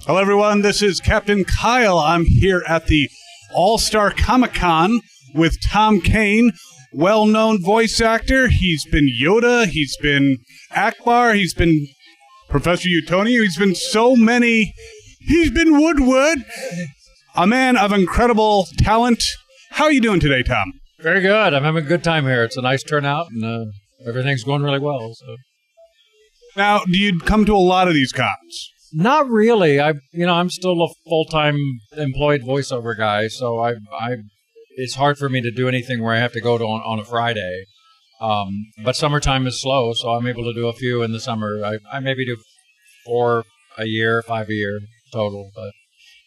Hello, everyone. This is Captain Kyle. I'm here at the All-Star Comic-Con with Tom Kane, well-known voice actor. He's been Yoda. He's been Ackbar. He's been Professor Utonium. He's been so many. He's been Woodward. A man of incredible talent. How are you doing today, Tom? Very good. I'm having a good time here. It's a nice turnout, and everything's going really well. So, now, do you come to a lot of these cons? not really. I'm still a full-time employed voiceover guy, so it's hard for me to do anything where I have to go to on a Friday. But summertime is slow, so I'm able to do a few in the summer. I maybe do 4 a year, 5 a year total. But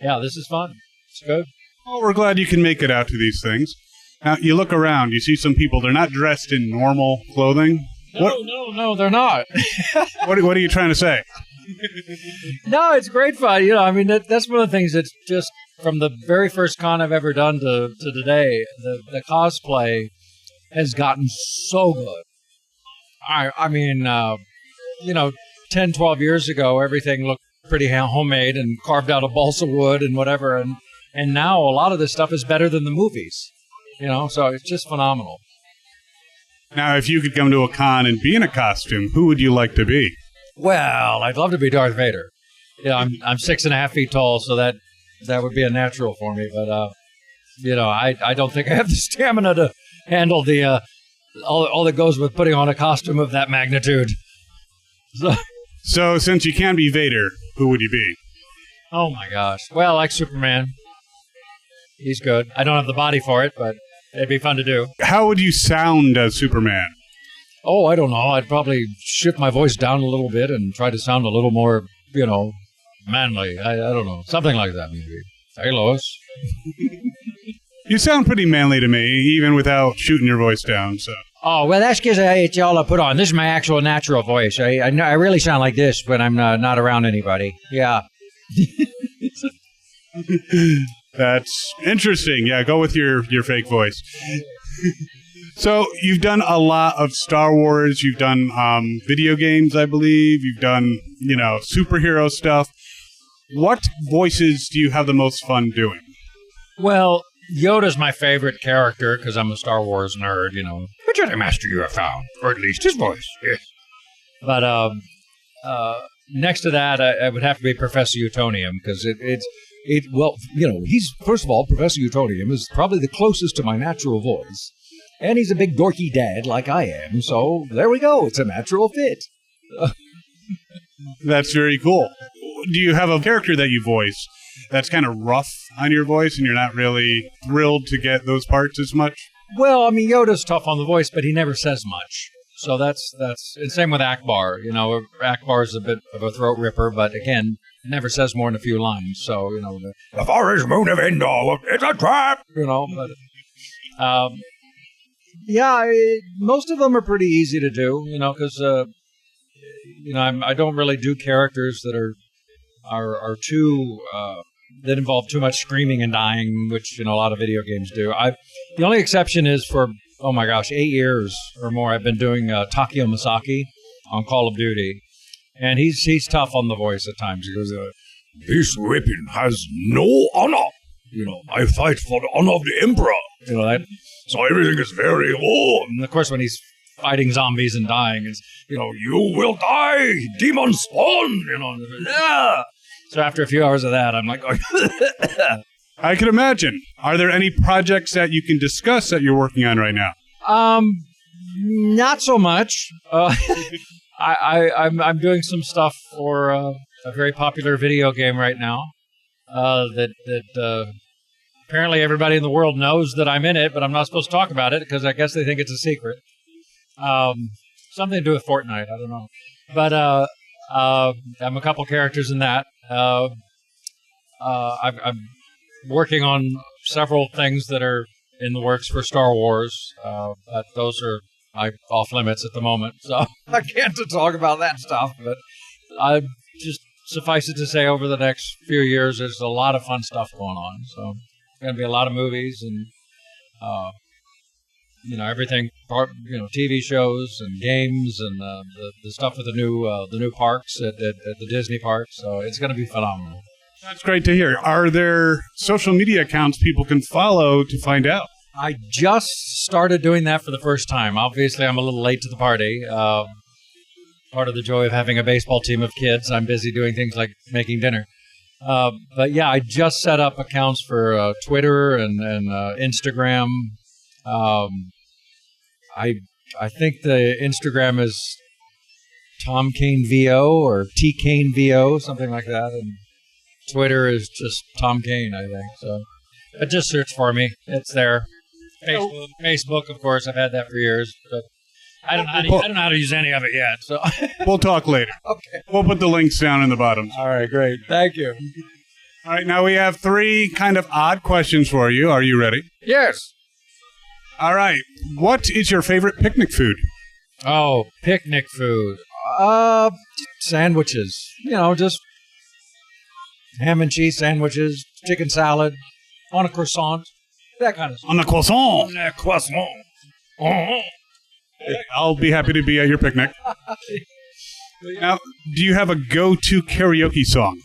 yeah, this is fun. It's good. Well, we're glad you can make it out to these things. Now, you look around, you see some people, they're not dressed in normal clothing. No, they're not. What are you trying to say? No, it's great fun. That's one of the things that's just from the very first con I've ever done to today, the cosplay has gotten so good. I mean, 10, 12 years ago, everything looked pretty homemade and carved out of balsa wood and whatever. And now a lot of this stuff is better than the movies, so it's just phenomenal. Now, if you could come to a con and be in a costume, who would you like to be? Well, I'd love to be Darth Vader. I'm 6.5 feet tall, so that would be a natural for me. But I don't think I have the stamina to handle the all that goes with putting on a costume of that magnitude. So since you can't be Vader, who would you be? Oh my gosh! Well, like Superman. He's good. I don't have the body for it, but it'd be fun to do. How would you sound as Superman? Oh, I don't know. I'd probably shift my voice down a little bit and try to sound a little more, manly. I don't know. Something like that, maybe. Hey, Lois. You sound pretty manly to me, even without shooting your voice down, so. Oh, well, that's because it's all I put on. This is my actual natural voice. I really sound like this when I'm not around anybody. Yeah. That's interesting. Yeah, go with your fake voice. So you've done a lot of Star Wars. You've done video games, I believe. You've done, superhero stuff. What voices do you have the most fun doing? Well, Yoda's my favorite character because I'm a Star Wars nerd, The Jedi Master you have found, or at least his voice, yes. But next to that, I would have to be Professor Utonium because he's, first of all, Professor Utonium is probably the closest to my natural voice. And he's a big dorky dad like I am, so there we go. It's a natural fit. That's very cool. Do you have a character that you voice that's kind of rough on your voice and you're not really thrilled to get those parts as much? Well, Yoda's tough on the voice, but he never says much. So that's and same with Ackbar. Ackbar's a bit of a throat ripper, but again, never says more than a few lines. So, the forest moon of Endor, it's a trap, but... Yeah, most of them are pretty easy to do, because, I don't really do characters that are too, that involve too much screaming and dying, which, a lot of video games do. The only exception is for, 8 years or more, I've been doing Takeo Misaki on Call of Duty, and he's tough on the voice at times. He goes, this weapon has no honor. I fight for the honor of the Emperor. So everything is very old. And of course, when he's fighting zombies and dying, it's, you will die, demon spawn, Yeah. So after a few hours of that, I'm like, I can imagine. Are there any projects that you can discuss that you're working on right now? Not so much. I'm doing some stuff for a very popular video game right now. That apparently everybody in the world knows that I'm in it, but I'm not supposed to talk about it because I guess they think it's a secret. Something to do with Fortnite, I don't know. But I'm a couple characters in that. I'm working on several things that are in the works for Star Wars, but those are off limits at the moment, so I can't talk about that stuff. But I just suffice it to say, over the next few years, there's a lot of fun stuff going on. So going to be a lot of movies and everything, TV shows and games and the stuff with the new parks at the Disney parks. So it's going to be phenomenal. That's great to hear. Are there social media accounts people can follow to find out? I just started doing that for the first time. Obviously, I'm a little late to the party. Part of the joy of having a baseball team of kids, I'm busy doing things like making dinner. But yeah, I just set up accounts for Twitter and Instagram. I think the Instagram is Tom Kane VO or T Kane VO, something like that, and Twitter is just Tom Kane, I think. So, but just search for me; it's there. Facebook, of course, I've had that for years, but I don't know how to use any of it yet. So we'll talk later. Okay, we'll put the links down in the bottom. All right, great, thank you. All right, now we have 3 kind of odd questions for you. Are you ready? Yes. All right. What is your favorite picnic food? Oh, picnic food. Sandwiches. Just ham and cheese sandwiches, chicken salad, on a croissant, that kind of stuff. On a croissant. On a croissant. I'll be happy to be at your picnic. Now, do you have a go-to karaoke song?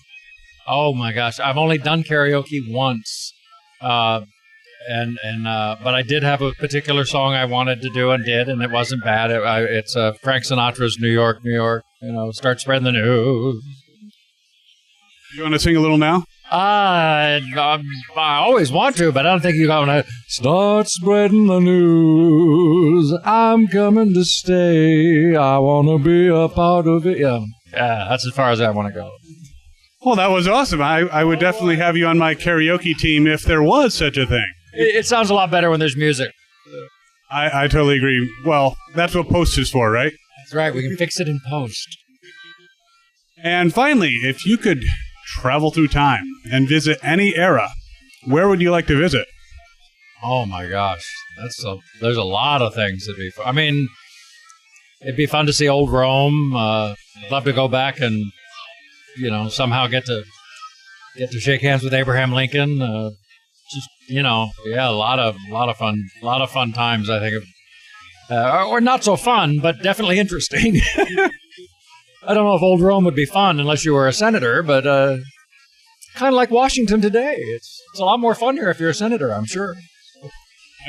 Oh my gosh, I've only done karaoke once, but I did have a particular song I wanted to do and did, and it wasn't bad. It's Frank Sinatra's "New York, New York." Start spreading the news. You want to sing a little now? I always want to, but I don't think you're going to start spreading the news. I'm coming to stay. I want to be a part of it. Yeah, that's as far as I want to go. Well, that was awesome. I would definitely have you on my karaoke team if there was such a thing. It sounds a lot better when there's music. I totally agree. Well, that's what post is for, right? That's right. We can fix it in post. And finally, if you could travel through time and visit any era, where would you like to visit? Oh my gosh, there's a lot of things that'd be fun. I mean, it'd be fun to see old Rome. Love to go back and somehow get to shake hands with Abraham Lincoln. A lot of fun times. I think, or not so fun, but definitely interesting. I don't know if old Rome would be fun unless you were a senator, but kind of like Washington today. It's a lot more fun here if you're a senator, I'm sure.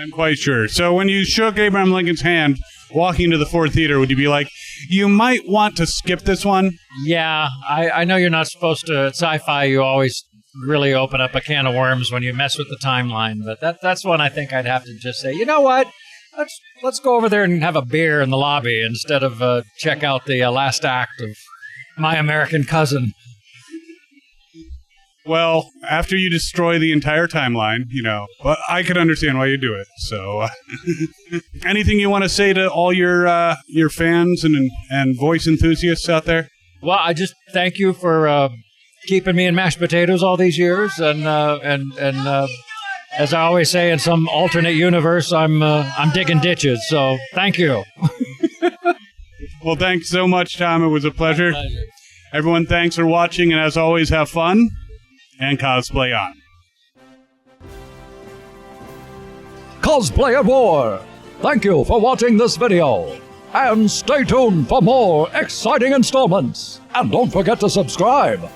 I'm quite sure. So when you shook Abraham Lincoln's hand walking into the Ford Theater, would you be like, you might want to skip this one? Yeah, I know you're not supposed to. At sci-fi, you always really open up a can of worms when you mess with the timeline, but that's one I think I'd have to just say, you know what? Let's go over there and have a beer in the lobby instead of check out the last act of My American Cousin. Well, after you destroy the entire timeline, but I could understand why you do it. So, anything you want to say to all your fans and voice enthusiasts out there? Well, I just thank you for keeping me in mashed potatoes all these years, and as I always say, in some alternate universe, I'm digging ditches. So, thank you. Well, thanks so much, Tom. It was a pleasure. Everyone, thanks for watching, and as always, have fun. And cosplay on. Cosplay at War! Thank you for watching this video. And stay tuned for more exciting installments. And don't forget to subscribe.